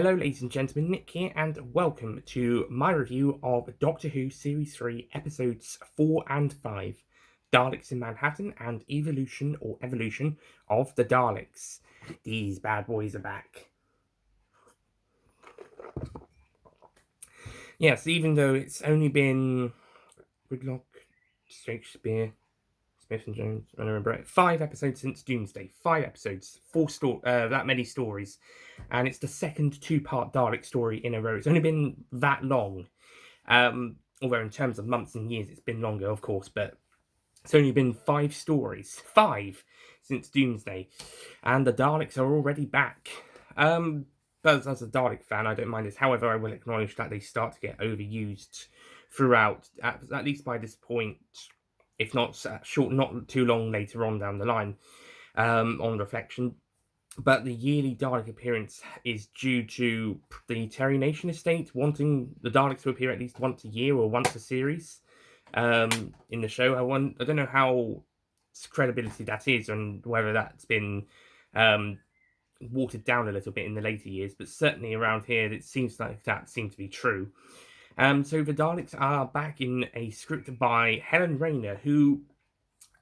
Hello, ladies and gentlemen, Nick here, and welcome to my review of Doctor Who Series 3, Episodes 4 and 5, Daleks in Manhattan and Evolution of the Daleks. These bad boys are back. Yes, even though it's only been Gridlock, Shakespeare, Smith and Jones, I don't remember it, 5 episodes since Doomsday. 5 episodes, that many stories. And it's the second two-part Dalek story in a row. It's only been that long. Although in terms of months and years, it's been longer, of course, but it's only been 5 stories. 5 since Doomsday. And the Daleks are already back. But as a Dalek fan, I don't mind this. However, I will acknowledge that they start to get overused throughout, at least by this point, if not not too long later on down the line, on reflection. But the yearly Dalek appearance is due to the Terry Nation estate wanting the Daleks to appear at least once a year or once a series in the show. I don't know how credibility that is and whether that's been watered down a little bit in the later years, but certainly around here it seems like that seems to be true. So the Daleks are back in a script by Helen Rayner, who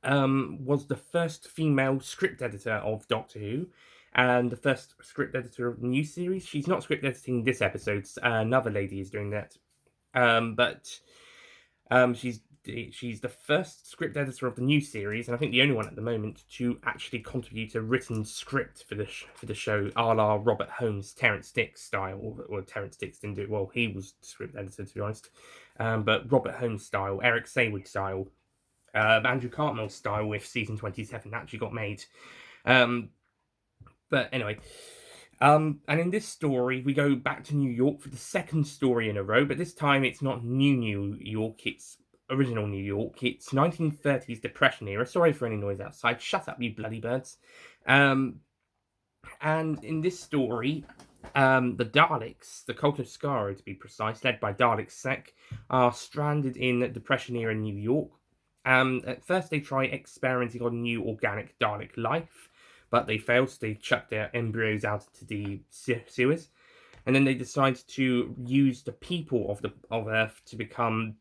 was the first female script editor of Doctor Who and the first script editor of the new series. She's not script editing this episode. Another lady is doing that. But she's the first script editor of the new series, and I think the only one at the moment to actually contribute a written script for the show, a la Robert Holmes' Terrance Dicks style. Or Terrance Dicks didn't do it well; he was script editor, to be honest. But Robert Holmes style, Eric Saywood style, Andrew Cartmel style with season 27 actually got made. But anyway, and in this story, we go back to New York for the second story in a row, but this time it's not New York, it's original New York. It's 1930s Depression era. Sorry for any noise outside. Shut up, you bloody birds. And in this story, the Daleks, the Cult of Skaro to be precise, led by Dalek Sec, are stranded in Depression era New York. At first, they try experimenting on new organic Dalek life, but they fail, so they chuck their embryos out into the sewers. And then they decide to use the people of Earth to become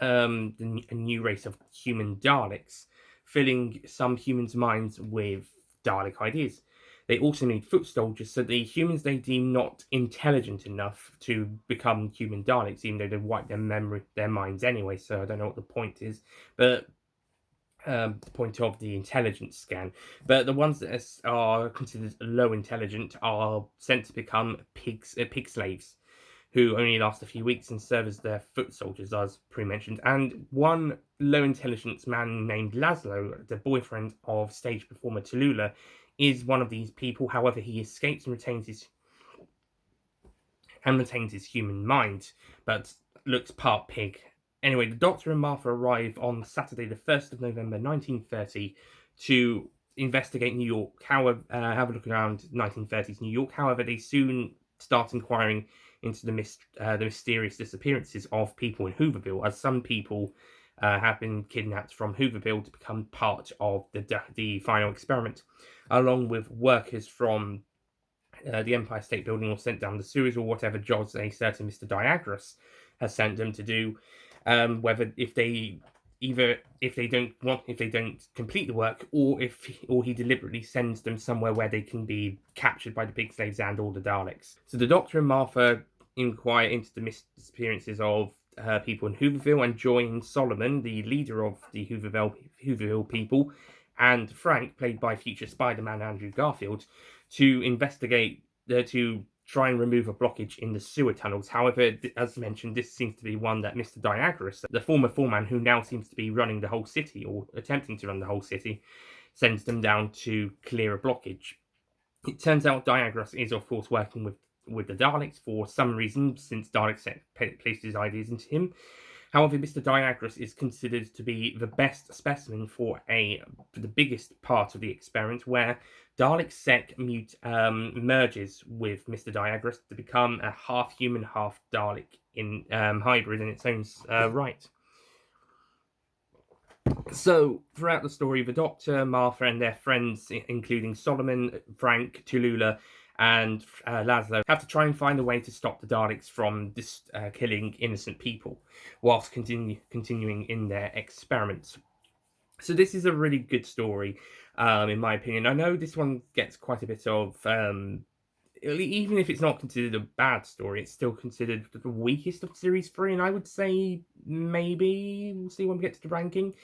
a new race of human Daleks, filling some humans' minds with Dalek ideas. They also need foot soldiers, so the humans they deem not intelligent enough to become human Daleks, even though they wipe their minds anyway. So I don't know what the point is, but the point of the intelligence scan. But the ones that are considered low intelligent are sent to become pig slaves, who only last a few weeks and serve as their foot soldiers, as pre-mentioned. And one low intelligence man named Laszlo, the boyfriend of stage performer Tallulah, is one of these people. However, he escapes and retains his human mind, but looks part pig. Anyway, the Doctor and Martha arrive on Saturday, the 1st of November, 1930, to investigate New York, have a look around 1930s New York. However, they soon start inquiring into the mysterious disappearances of people in Hooverville, as some people have been kidnapped from Hooverville to become part of the final experiment, along with workers from the Empire State Building or sent down the sewers or whatever jobs a certain Mr. Diagras has sent them to do. Whether if they don't complete the work, or he deliberately sends them somewhere where they can be captured by the pig slaves and all the Daleks. So the Doctor and Martha inquire into the disappearances of people in Hooverville and join Solomon, the leader of the Hooverville people, and Frank, played by future Spider-Man Andrew Garfield, to investigate, to try and remove a blockage in the sewer tunnels. However, as mentioned, this seems to be one that Mr. Diagras, the former foreman who now seems to be running the whole city, or attempting to run the whole city, sends them down to clear a blockage. It turns out Diagras is, of course, working with the Daleks for some reason, since Daleks placed his ideas into him. However, Mr. Diagras is considered to be the best specimen for the biggest part of the experiment, where Dalek Sec merges with Mr. Diagras to become a half-human, half-Dalek hybrid in its own right. So, throughout the story, the Doctor, Martha, and their friends, including Solomon, Frank, Tallulah, and Laszlo have to try and find a way to stop the Daleks from killing innocent people, whilst continuing in their experiments. So this is a really good story, in my opinion. I know this one gets quite a bit of even if it's not considered a bad story, it's still considered the weakest of series three, and I would say maybe we'll see when we get to the ranking.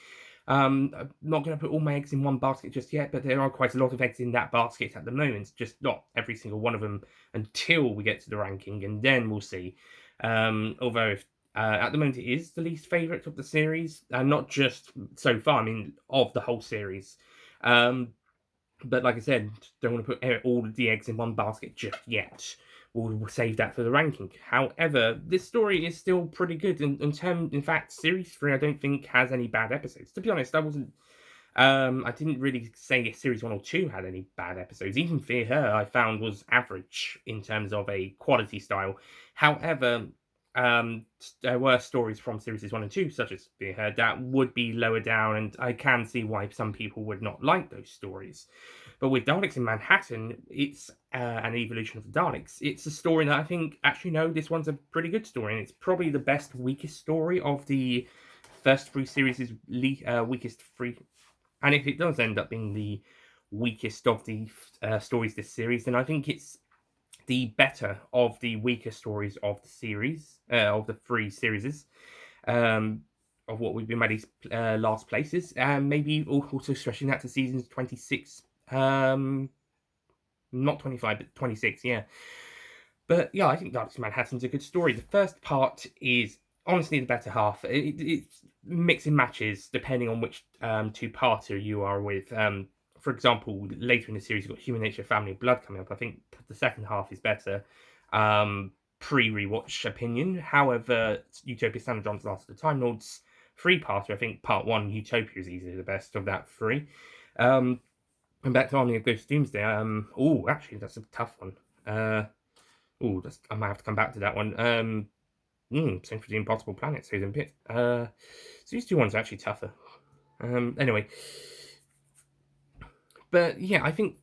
I'm not going to put all my eggs in one basket just yet, but there are quite a lot of eggs in that basket at the moment. Just not every single one of them until we get to the ranking, and then we'll see. Although if at the moment it is the least favourite of the series, and not just so far. I mean, of the whole series. Um, but like I said, don't want to put all the eggs in one basket just yet. We'll save that for the ranking. However, this story is still pretty good. In fact, series three I don't think has any bad episodes. To be honest, I didn't really say series one or two had any bad episodes. Even Fear Her, I found was average in terms of a quality style. However, there were stories from series one and two, such as Fear Her, that would be lower down, and I can see why some people would not like those stories. But with Daleks in Manhattan, it's an evolution of the Daleks. It's a story that I think, actually, no, this one's a pretty good story, and it's probably the best, weakest story of the first three series' weakest three. And if it does end up being the weakest of the stories this series, then I think it's the better of the weaker stories of the series, of the three series, um, of what we've been made last places, and maybe also stretching that to seasons 26, not 25, but 26, yeah. But yeah, I think Darkest Manhattan's a good story. The first part is honestly the better half. It's mix and matches depending on which two-parter you are with. For example, later in the series, you've got Human Nature, Family, and Blood coming up. I think the second half is better. Pre-rewatch opinion. However, Utopia, Standard John's Last of the Time Lords three-parter, I think part one, Utopia, is easily the best of that three. And back to Army of Ghost Doomsday. Actually, that's a tough one. I might have to come back to that one. Same for the Impossible Planet, Susan Pitt. So these two ones are actually tougher. Anyway, but yeah, I think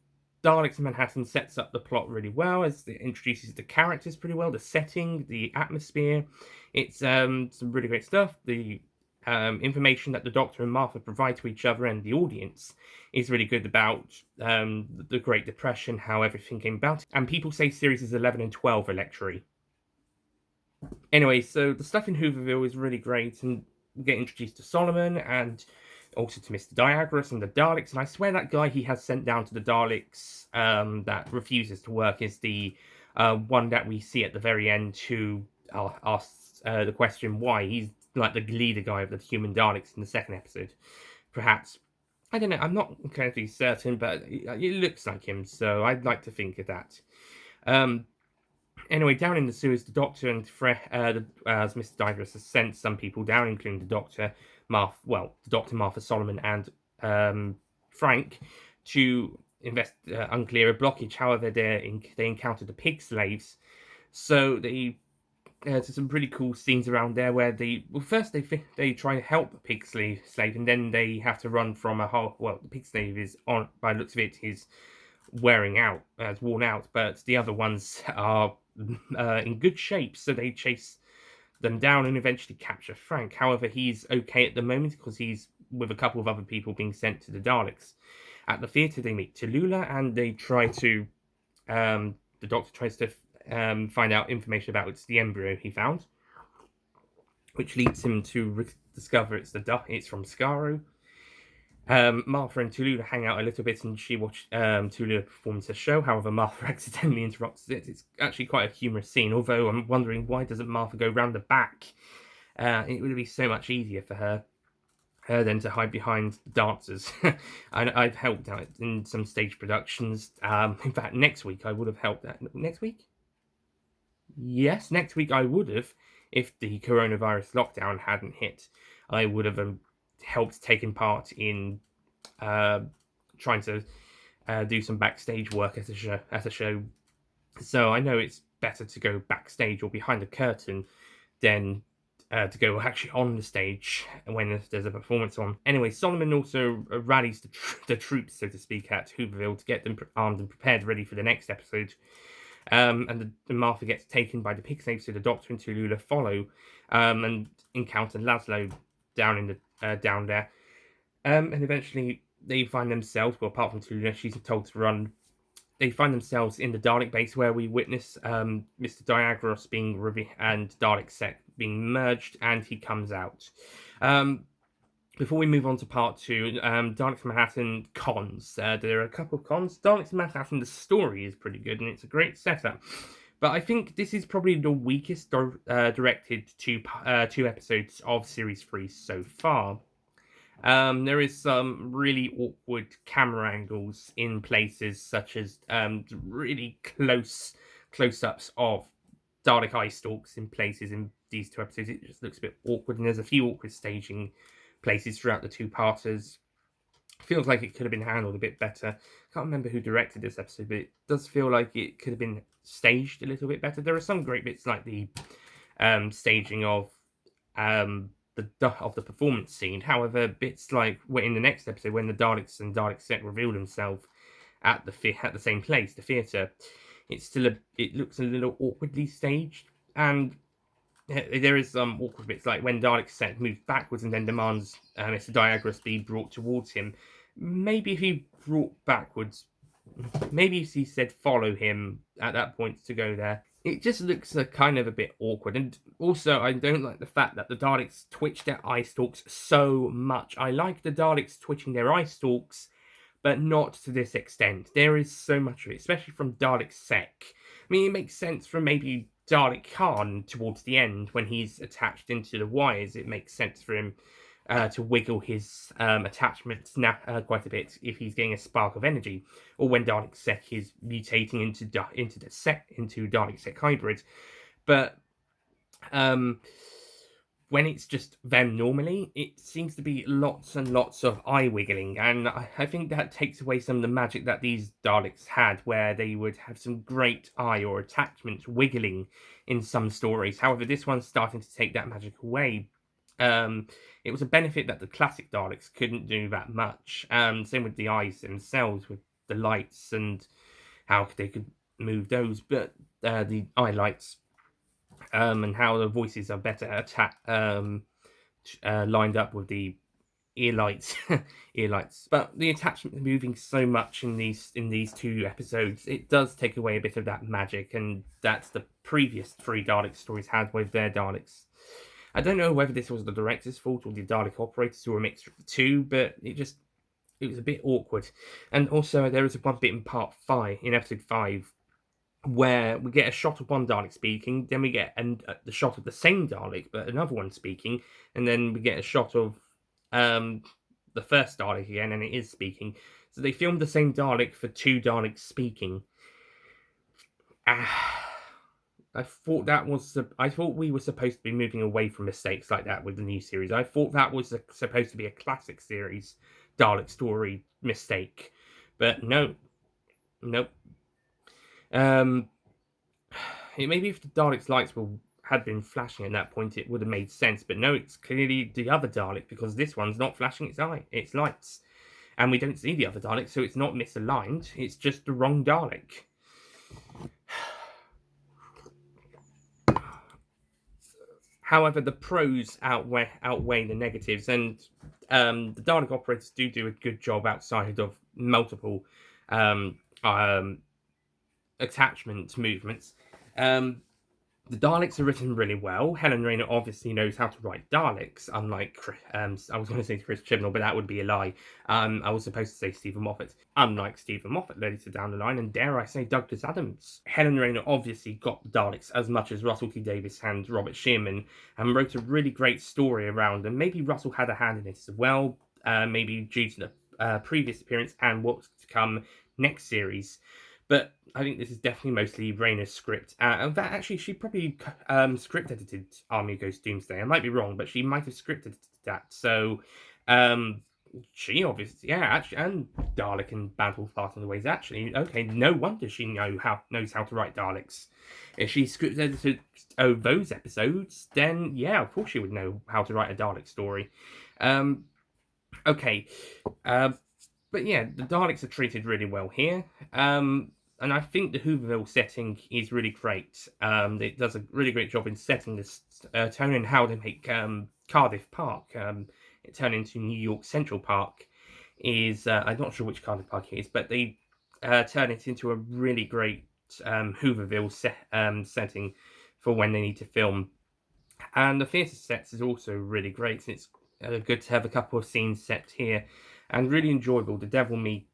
Daleks in Manhattan sets up the plot really well, as it introduces the characters pretty well, the setting, the atmosphere. It's some really great stuff. The information that the Doctor and Martha provide to each other and the audience is really good about the Great Depression, how everything came about. And people say series 11 and 12 are lectury. Anyway, so the stuff in Hooverville is really great, and we get introduced to Solomon and also to Mr. Diagorus and the Daleks. And I swear that guy he has sent down to the Daleks that refuses to work is the one that we see at the very end who asks the question why. He's like the leader guy of the human Daleks in the second episode. Perhaps. I don't know. I'm not incredibly certain, but it looks like him, so I'd like to think of that. Anyway, down in the sewers, the Doctor and as Mr. Digress has sent some people down, including the Doctor, Martha Solomon, and Frank, to unclear a blockage. However, they encountered the pig slaves, so there's some pretty cool scenes around there where first they try to help the pig slave, and then they have to run from a whole. Well, the pig slave is on, by the looks of it, is wearing out, it's worn out, but the other ones are in good shape, so they chase them down and eventually capture Frank. However, he's okay at the moment because he's with a couple of other people being sent to the Daleks. At the theatre, they meet Tallulah and they try to. The Doctor tries to find out information about the embryo he found, which leads him to discover it's from Skaro. Martha and Tallulah hang out a little bit and she watched Tallulah performs her show. However, Martha accidentally interrupts it. It's actually quite a humorous scene, although I'm wondering why doesn't Martha go round the back? It would be so much easier for her than to hide behind the dancers. I've helped out in some stage productions. In fact, next week I would have helped that. Next week? Yes, next week I would have, if the coronavirus lockdown hadn't hit. I would have helped taken part in trying to do some backstage work at a show. So I know it's better to go backstage or behind the curtain than to go actually on the stage when there's a performance on. Anyway, Solomon also rallies the troops, so to speak, at Hooverville to get them armed and prepared, ready for the next episode. And Martha gets taken by the Pixape, so the Doctor and Tallulah follow and encounter Laszlo down in the down there. And eventually they find themselves, well, apart from Tallulah, she's told to run. They find themselves in the Dalek base where we witness Mr. Diagros being and Dalek Sec being merged, and he comes out. Um, Before we move on to part two, Daleks in Manhattan cons. There are a couple of cons. Daleks in Manhattan, the story is pretty good and it's a great setup. But I think this is probably the weakest directed two episodes of Series 3 so far. There is some really awkward camera angles in places, such as really close-ups of Dalek eye stalks in places in these two episodes. It just looks a bit awkward, and there's a few awkward staging places throughout the two parters. Feels like it could have been handled a bit better. Can't remember who directed this episode, but it does feel like it could have been staged a little bit better. There are some great bits like the staging of the performance scene. However, bits like in the next episode when the Daleks and Dalek Sec reveal themselves at the same place, the theatre, it looks a little awkwardly staged, and there is some awkward bits like when Dalek Sec moves backwards and then demands Mr. Diagras be brought towards him. Maybe if he brought backwards, maybe if he said follow him at that point to go there. It just looks kind of a bit awkward. And also, I don't like the fact that the Daleks twitch their eye stalks so much. I like the Daleks twitching their eye stalks, but not to this extent. There is so much of it, especially from Dalek Sec. I mean, it makes sense from maybe Dalek Khan towards the end when he's attached into the wires. It makes sense for him to wiggle his attachments quite a bit if he's getting a spark of energy, or when Dalek Sec is mutating into Dalek Sec hybrid. But when it's just them normally, it seems to be lots and lots of eye wiggling, and I think that takes away some of the magic that these Daleks had, where they would have some great eye or attachments wiggling in some stories. However, this one's starting to take that magic away. It was a benefit that the classic Daleks couldn't do that much. Same with the eyes themselves, with the lights and how they could move those, but the eye lights and how the voices are better lined up with the ear lights, ear lights. But the attachment moving so much in these two episodes, it does take away a bit of that magic, and that's the previous three Dalek stories had with their Daleks. I don't know whether this was the director's fault or the Dalek operators or a mixture of the two, but it was a bit awkward. And also, there is one bit in episode 5, where we get a shot of one Dalek speaking, then we get the shot of the same Dalek, but another one speaking, and then we get a shot of the first Dalek again, and it is speaking. So they filmed the same Dalek for two Daleks speaking. I thought we were supposed to be moving away from mistakes like that with the new series. I thought that was supposed to be a classic series Dalek story mistake, but no, nope. Maybe if the Dalek's lights had been flashing at that point, it would have made sense. But no, it's clearly the other Dalek, because this one's not flashing its lights, and we don't see the other Dalek, so it's not misaligned. It's just the wrong Dalek. However, the pros outweigh the negatives, and the Dalek operators do a good job outside of multiple attachment movements. The Daleks are written really well. Helen Rayner obviously knows how to write Daleks, unlike I was going to say Chris Chibnall, but that would be a lie. I was supposed to say Stephen Moffat. Unlike Stephen Moffat later down the line, and dare I say Douglas Adams. Helen Rayner obviously got the Daleks as much as Russell T Davies and Robert Shearman, and wrote a really great story around them. Maybe Russell had a hand in it as well, maybe due to the previous appearance and what's to come next series. But I think this is definitely mostly Rayner's script. And that actually, she probably script edited Army Ghost Doomsday. I might be wrong, but she might have script edited that. So she obviously, yeah, actually, and Dalek in Battle Fast and the Ways. Actually, okay, no wonder she knows how to write Daleks. If she script edited those episodes, then yeah, of course she would know how to write a Dalek story. Um, okay, uh, but yeah, the Daleks are treated really well here. And I think the Hooverville setting is really great. It does a really great job in setting this tone and how they make Cardiff Park turn into New York Central Park. I'm not sure which Cardiff Park it is, but they turn it into a really great Hooverville setting for when they need to film. And the theatre sets is also really great. It's good to have a couple of scenes set here, and really enjoyable. The Devil Me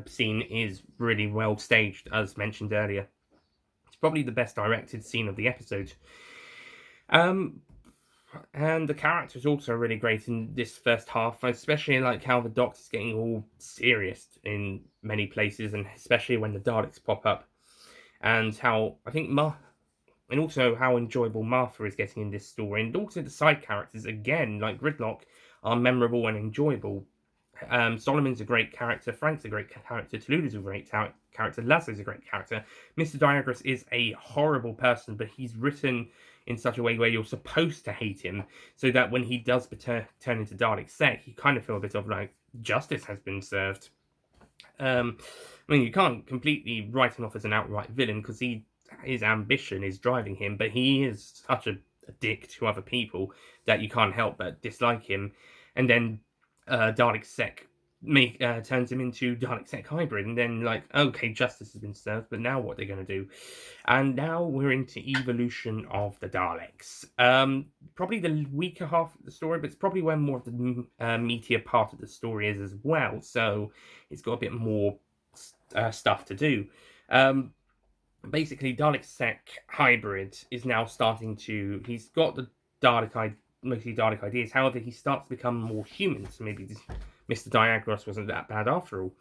scene is really well staged, as mentioned earlier. It's probably the best directed scene of the episode. Um, and the characters also really great in this first half. I especially like how the Doctor's getting all serious in many places, and especially when the Daleks pop up, and how I think and also how enjoyable Martha is getting in this story, and also the side characters again, like Gridlock, are memorable and enjoyable. Solomon's a great character, Frank's a great character, Toluda's a great character, Laszlo's a great character. Mr. Diagras is a horrible person, but he's written in such a way where you're supposed to hate him, so that when he does turn into Dalek Sec, you kind of feel a bit of like justice has been served. I mean, you can't completely write him off as an outright villain because his ambition is driving him, but he is such a dick to other people that you can't help but dislike him. And then Dalek Sec turns him into Dalek Sec hybrid, and then like, okay, justice has been served, but now what are they going to do? And now we're into evolution of the Daleks. Probably the weaker half of the story, but it's probably where more of the meatier part of the story is as well. So it's got a bit more stuff to do. Basically, Dalek Sec hybrid is now starting to. He's got the mostly Dalek ideas. However, he starts to become more human. So maybe Mr. Diagros wasn't that bad after all.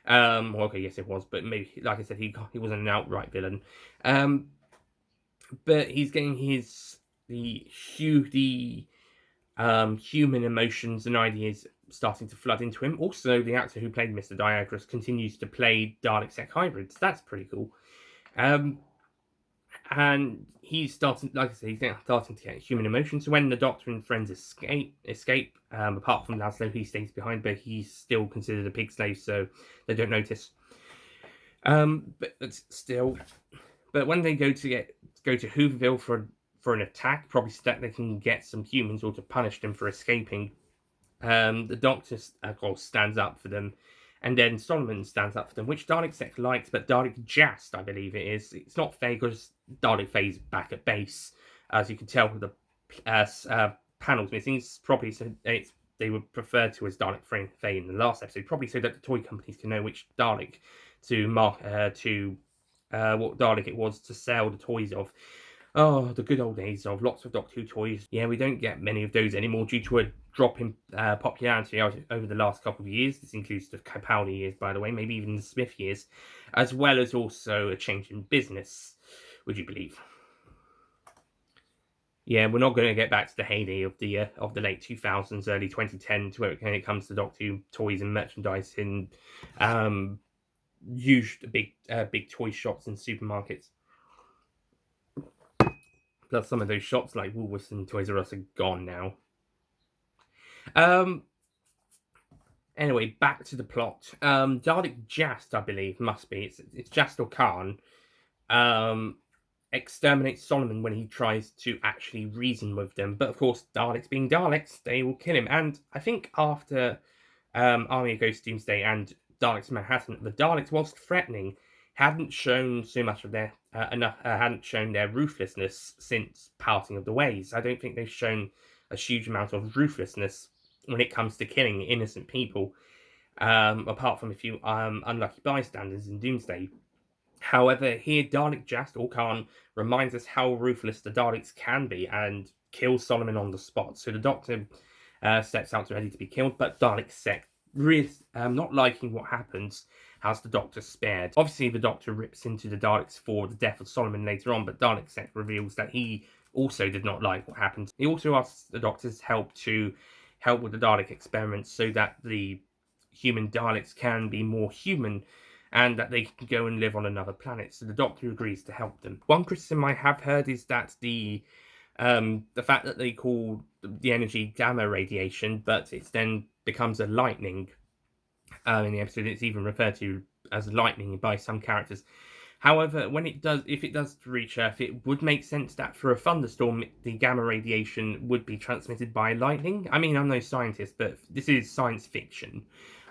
Okay, yes, it was, but maybe, like I said, he wasn't an outright villain. But he's getting the human emotions and ideas starting to flood into him. Also, the actor who played Mr. Diagras continues to play Dalek Sec hybrids. That's pretty cool. And he's starting, like I said, he's starting to get human emotions. So when the Doctor and friends escape, apart from Laszlo, he stays behind, but he's still considered a pig slave, so they don't notice. But still, but when they go to Hooverville for an attack, probably so that they can get some humans or to punish them for escaping, the Doctor, of course, stands up for them. And then Solomon stands up for them, which Dalek Sec likes, but Dalek Jast, I believe it is. It's not Faye because Dalek Faye's back at base, as you can tell with the panels missing. It's probably so they were referred to as Dalek Faye in the last episode, probably so that the toy companies can know which Dalek to mark what Dalek it was to sell the toys of. Oh, the good old days of lots of Doctor Who toys. Yeah, we don't get many of those anymore due to a drop in popularity over the last couple of years. This includes the Capaldi years, by the way, maybe even the Smith years, as well as also a change in business, would you believe? Yeah, we're not going to get back to the heyday of the late 2000s, early 2010s, when it comes to Doctor Who toys and merchandise in huge big toy shops and supermarkets. Plus, some of those shops like Woolworths and Toys R Us are gone now. Anyway, back to the plot. Dalek Jast, I believe, must be. It's Jast or Khan. Exterminates Solomon when he tries to actually reason with them. But of course, Daleks being Daleks, they will kill him. And I think after Army of Ghosts Doomsday and Daleks in Manhattan, the Daleks, whilst threatening, hadn't shown so much of their hadn't shown their ruthlessness since Parting of the Ways. I don't think they've shown a huge amount of ruthlessness when it comes to killing innocent people, apart from a few unlucky bystanders in Doomsday. However, here Dalek Jast or Khan reminds us how ruthless the Daleks can be and kills Solomon on the spot. So the Doctor steps out ready to be killed, but Dalek Sec, really, not liking what happens, has the Doctor spared. Obviously, the Doctor rips into the Daleks for the death of Solomon later on, but Dalek Sec reveals that he also did not like what happened. He also asks the Doctor's help with the Dalek experiments so that the human Daleks can be more human, and that they can go and live on another planet. So the Doctor agrees to help them. One criticism I have heard is that the fact that they call the energy gamma radiation, but it then becomes a lightning. In the episode, it's even referred to as lightning by some characters. However, if it does reach Earth, it would make sense that for a thunderstorm, the gamma radiation would be transmitted by lightning. I mean, I'm no scientist, but this is science fiction,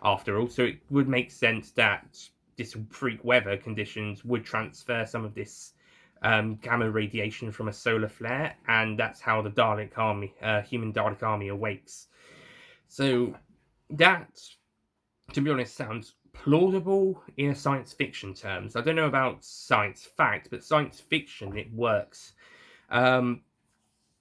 after all, so it would make sense that this freak weather conditions would transfer some of this gamma radiation from a solar flare, and that's how the human Dalek army awakes. So that, to be honest, sounds plausible in a science fiction terms. I don't know about science fact, but science fiction, it works. Um,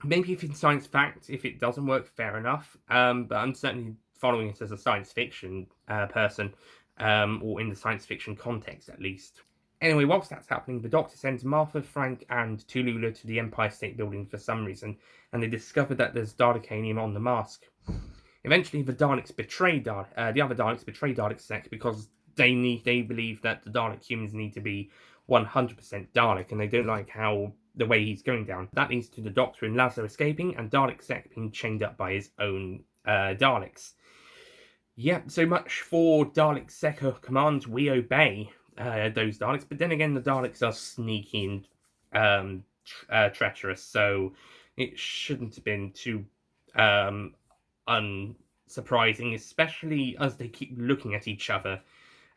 Maybe if in science fact, if it doesn't work, fair enough. But I'm certainly following it as a science fiction person, or in the science fiction context at least. Anyway, whilst that's happening, the Doctor sends Martha, Frank, and Tulula to the Empire State Building for some reason, and they discover that there's Dalekanium on the mask. Eventually, the Daleks betray the other Daleks betray Dalek Sec because they believe that the Dalek humans need to be 100% Dalek, and they don't like the way he's going down. That leads to the Doctor and Lazlo escaping, and Dalek Sec being chained up by his own Daleks. Yeah, so much for Dalek Sec commands. We obey those Daleks, but then again, the Daleks are sneaky and treacherous, so it shouldn't have been too unsurprising, especially as they keep looking at each other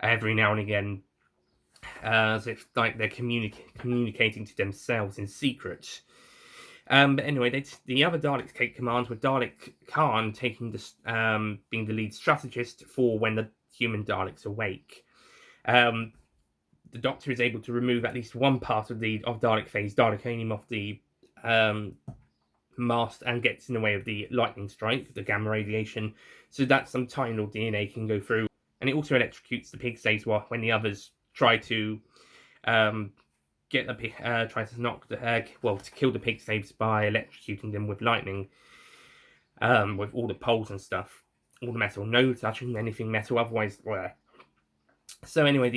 every now and again, as if like they're communicating to themselves in secret. But anyway, the other Daleks take commands with Dalek Khan taking being the lead strategist for when the human Daleks awake. The Doctor is able to remove at least one part of Dalek phase, Dalekanium, off the mast and gets in the way of the lightning strike, the gamma radiation, so that some Time Lord DNA can go through. And it also electrocutes the pig slaves when the others try to try to knock to kill the pig slaves by electrocuting them with lightning, with all the poles and stuff, all the metal, no touching anything metal, otherwise. So anyway,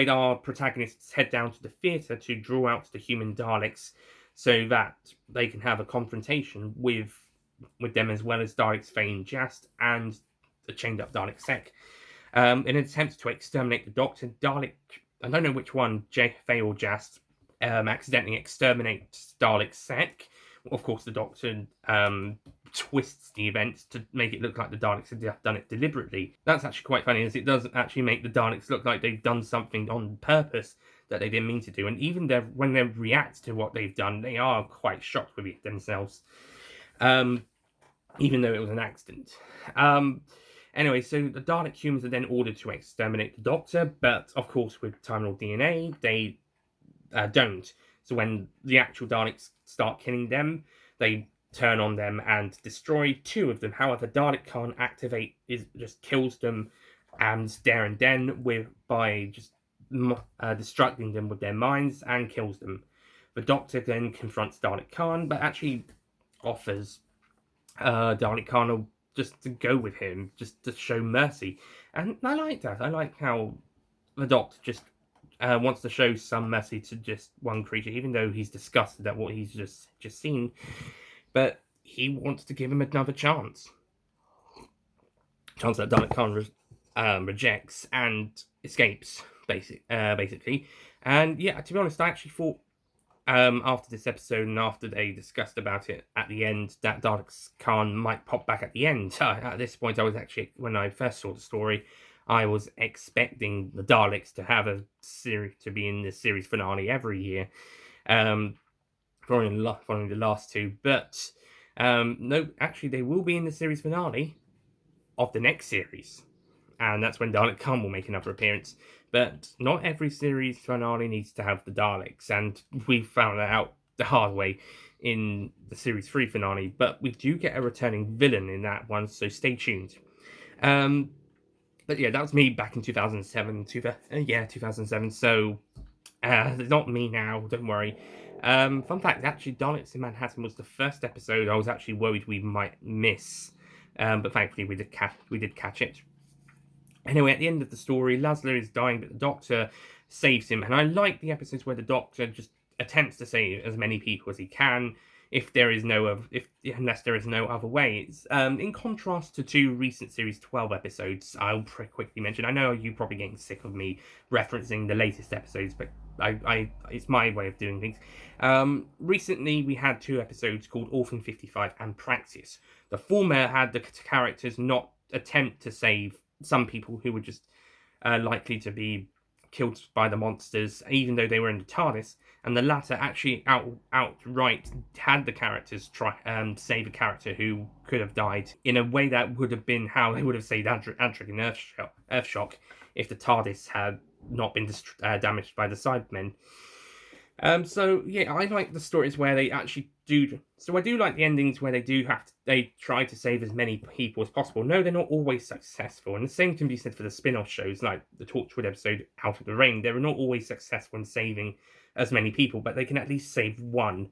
our protagonists head down to the theatre to draw out the human Daleks, so that they can have a confrontation with them, as well as Daleks Fane Jast and the chained up Dalek Sec. In an attempt to exterminate the Doctor, Dalek, I don't know which one, Faye or Jast, accidentally exterminates Dalek Sec. Of course, the Doctor twists the events to make it look like the Daleks have done it deliberately. That's actually quite funny, as it does actually make the Daleks look like they've done something on purpose that they didn't mean to do. And even when they react to what they've done, they are quite shocked with it themselves, even though it was an accident. Anyway, so the Dalek humans are then ordered to exterminate the Doctor, but of course with Time Lord DNA, they don't. So when the actual Daleks start killing them, they turn on them and destroy two of them. However, Dalek can't activate, just kills them and there and then by just destructing them with their minds and kills them. The Doctor then confronts Dalek Khan, but actually offers Dalek Khan just to go with him, just to show mercy. And I like that. I like how the Doctor just wants to show some mercy to just one creature, even though he's disgusted at what he's just seen. But he wants to give him another chance. Chance that Dalek Khan rejects and escapes, basically. And yeah, to be honest, I actually thought after this episode and after they discussed about it at the end, that Dalek Khan might pop back at the end. At this point, I was actually, when I first saw the story, I was expecting the Daleks to have to be in the series finale every year, following the last two. But no, actually, they will be in the series finale of the next series, and that's when Dalek Khan will make another appearance. But not every series finale needs to have the Daleks, and we found that out the hard way in the series 3 finale. But we do get a returning villain in that one, so stay tuned. But yeah, that was me back in 2007. 2007. So not me now, don't worry. Fun fact, actually, Daleks in Manhattan was the first episode I was actually worried we might miss but thankfully we did catch it. Anyway, at the end of the story, Laszlo is dying, but the Doctor saves him, and I like the episodes where the Doctor just attempts to save as many people as he can, if there is no if unless there is no other way. It's in contrast to two recent series 12 episodes. I'll quickly mention. I know you're probably getting sick of me referencing the latest episodes, but I it's my way of doing things. Recently, we had two episodes called Orphan 55 and Praxis. The former had the characters not attempt to save some people who were just likely to be killed by the monsters, even though they were in the TARDIS. And the latter actually outright had the characters try save a character who could have died in a way that would have been how they would have saved Adric in Earthshock if the TARDIS had not been damaged by the Cybermen. So yeah, I like the stories where they actually do. So I do like the endings where they try to save as many people as possible. No, they're not always successful, and the same can be said for the spin-off shows, like the Torchwood episode Out of the Rain. They're not always successful in saving as many people, but they can at least save one.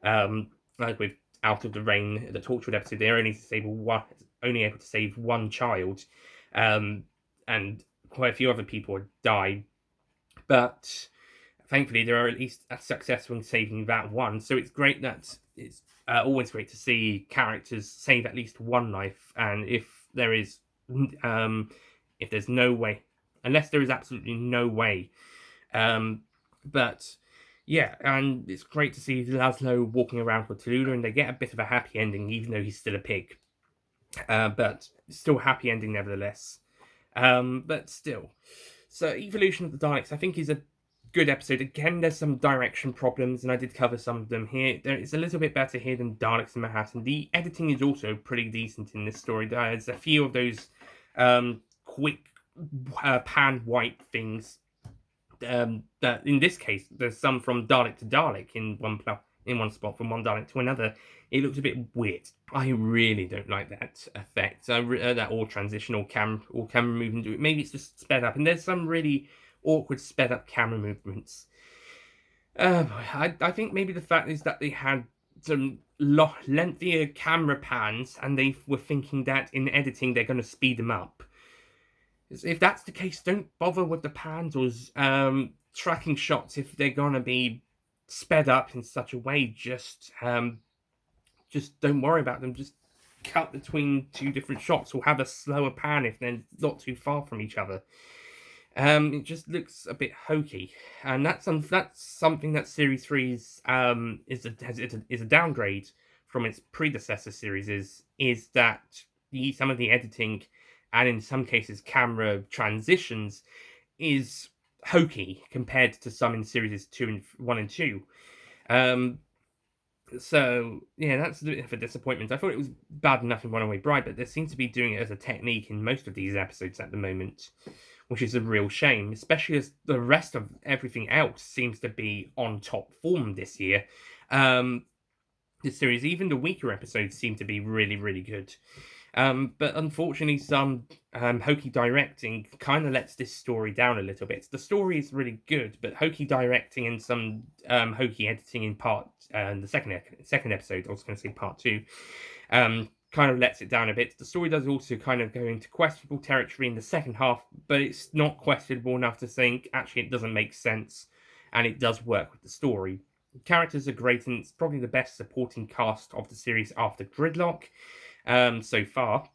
Like with Out of the Rain, the Torchwood episode, they're only able to save one child, and quite a few other people die, but thankfully there are at least successful in saving that one. So it's great that it's always great to see characters save at least one life, and if there's no way, unless there is absolutely no way, but yeah, and it's great to see Laszlo walking around with Tallulah, and they get a bit of a happy ending, even though he's still a pig, but still happy ending nevertheless. But still, so Evolution of the Daleks, I think, is a good episode. Again, there's some direction problems, and I did cover some of them here. It's a little bit better here than Daleks in Manhattan. The editing is also pretty decent in this story. There's a few of those quick pan wipe things. That in this case, there's some from Dalek to Dalek in one spot, from one Dalek to another. It looks a bit weird. I really don't like that effect. That all transitional camera movement. Maybe it's just sped up, and there's some really awkward sped up camera movements. I think maybe the fact is that they had some lengthier camera pans, and they were thinking that in editing they're going to speed them up. If that's the case, don't bother with the pans or tracking shots if they're going to be sped up in such a way. Just don't worry about them. Just cut between two different shots, or have a slower pan if they're not too far from each other. It just looks a bit hokey, and that's something that Series 3's is a downgrade from its predecessor series. Is that some of the editing, and in some cases camera transitions, is hokey compared to some in series 1 and 2. So yeah, that's a bit of a disappointment. I thought it was bad enough in Runaway Bride, but they seem to be doing it as a technique in most of these episodes at the moment, which is a real shame, especially as the rest of everything else seems to be on top form this year. This series, even the weaker episodes seem to be really, really good. But unfortunately, some hokey directing kind of lets this story down a little bit. The story is really good, but hokey directing and some hokey editing in the second episode, I was going to say part 2, kind of lets it down a bit. The story does also kind of go into questionable territory in the second half, but it's not questionable enough to think actually it doesn't make sense, and it does work with the story. The characters are great, and it's probably the best supporting cast of the series after Gridlock so far.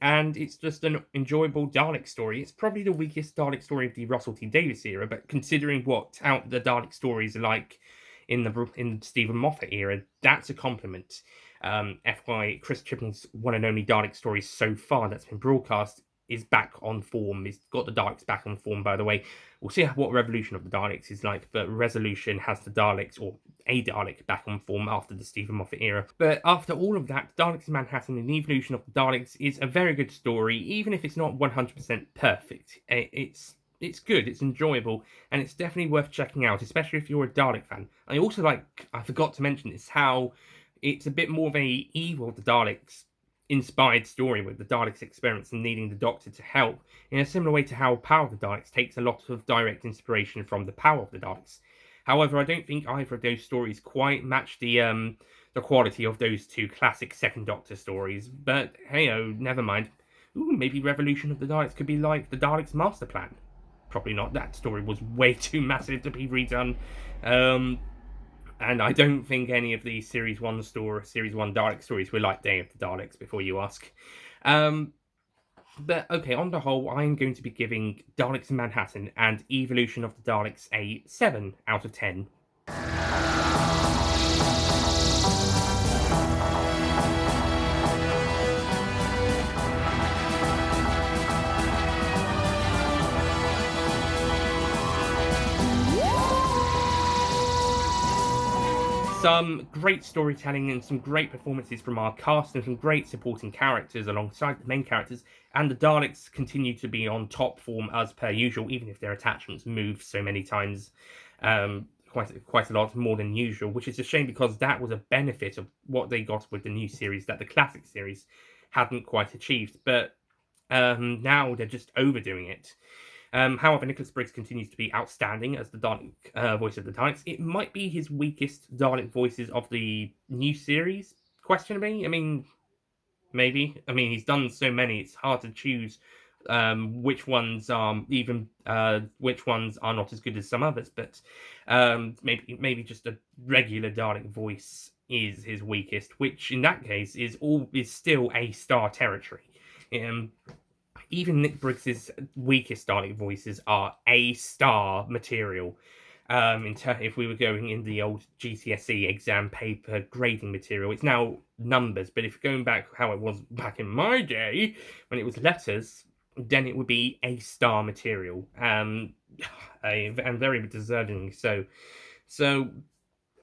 And it's just an enjoyable Dalek story. It's probably the weakest Dalek story of the Russell T Davies era, but considering what the Dalek stories are like in the Stephen Moffat era, that's a compliment. FY Chris Chibnall's one and only Dalek story so far that's been broadcast is back on form. He's got the Daleks back on form, by the way. We'll see what Revolution of the Daleks is like, but Resolution has the Daleks, or a Dalek, back on form after the Stephen Moffat era. But after all of that, Daleks in Manhattan and the Evolution of the Daleks is a very good story, even if it's not 100% perfect. It's good, it's enjoyable, and it's definitely worth checking out, especially if you're a Dalek fan. I also I forgot to mention this, how it's a bit more of a evil of the Daleks inspired story, with the Daleks' experience and needing the Doctor to help, in a similar way to how Power of the Daleks takes a lot of direct inspiration from the Power of the Daleks. However, I don't think either of those stories quite match the the quality of those two classic Second Doctor stories. But hey, oh, never mind. Ooh, maybe Revolution of the Daleks could be like the Daleks' master plan. Probably not. That story was way too massive to be redone. And I don't think any of the Series 1 Dalek stories were like Day of the Daleks, before you ask. But okay, on the whole, I'm going to be giving Daleks in Manhattan and Evolution of the Daleks a 7 out of 10. Some great storytelling and some great performances from our cast and some great supporting characters alongside the main characters, and the Daleks continue to be on top form as per usual, even if their attachments move so many times, quite a lot more than usual, which is a shame because that was a benefit of what they got with the new series that the classic series hadn't quite achieved. But now they're just overdoing it. However, Nicholas Briggs continues to be outstanding as the Dalek voice of the Daleks. It might be his weakest Dalek voices of the new series, questionably. I mean, maybe. I mean, he's done so many; it's hard to choose which ones which ones are not as good as some others. But maybe just a regular Dalek voice is his weakest, which in that case is still A-star territory. Even Nick Briggs's weakest Dalek voices are A-star material. If we were going in the old GCSE exam paper grading material, it's now numbers. But if going back how it was back in my day, when it was letters, then it would be A-star material. And very deserving. So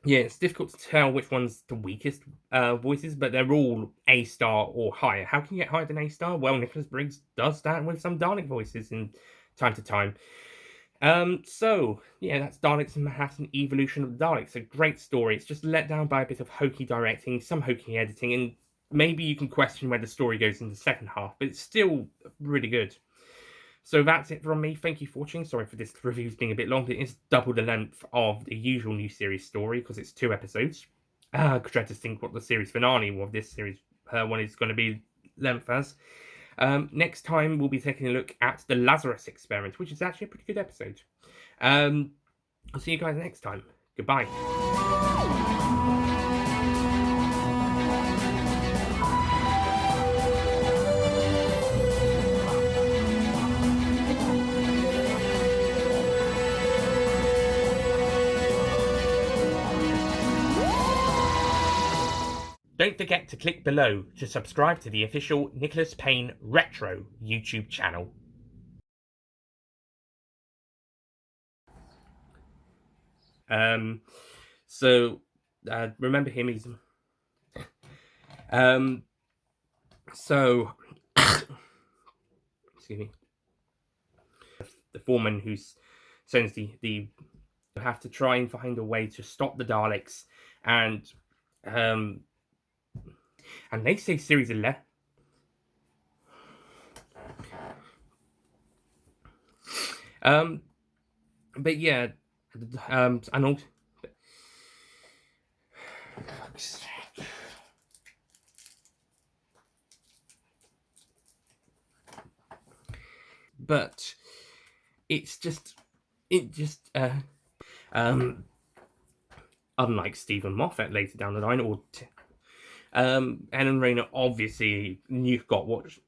yeah, it's difficult to tell which one's the weakest voices, but they're all A-star or higher. How can you get higher than A-star? Well, Nicholas Briggs does that with some Dalek voices in time to time. So yeah, that's Daleks in Manhattan: Evolution of the Daleks. A great story. It's just let down by a bit of hokey directing, some hokey editing, and maybe you can question where the story goes in the second half, but it's still really good. So that's it from me. Thank you for watching. Sorry for this review being a bit long. It is double the length of the usual new series story because it's 2 episodes. I dread to think what the series finale of this series one is going to be length as. Next time, we'll be taking a look at the Lazarus Experiment, which is actually a pretty good episode. I'll see you guys next time. Goodbye. Don't forget to click below to subscribe to the official Nicholas Payne Retro YouTube channel. Remember him, he's excuse me, the foreman who sends the have to try and find a way to stop the Daleks, and they say series 11. But yeah, and also, but it just unlike Stephen Moffat later down the line, or Ellen Rayner obviously got watched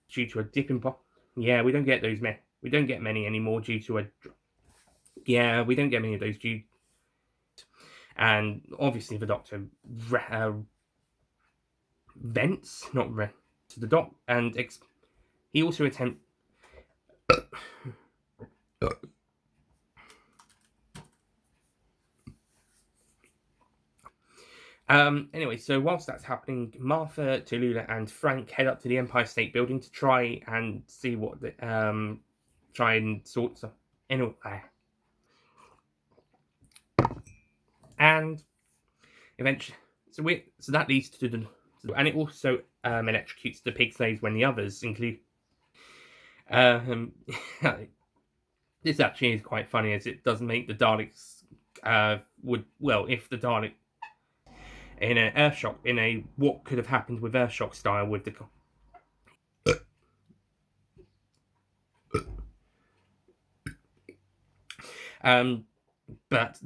due to a dip in pop. Yeah, we don't get those we don't get many anymore due to a. Yeah, we don't get many of those due. And obviously the Doctor vents, not to the doc, and he also attempts. Anyway, so whilst that's happening, Martha, Tallulah, and Frank head up to the Empire State Building to try and see what the try and sort stuff. Anyway, and eventually, so that leads to the, and it also electrocutes the pig slaves when the others include. This actually is quite funny as it does make the Daleks if the Dalek. in an Earthshock, in a what could have happened with Earthshock style with the um but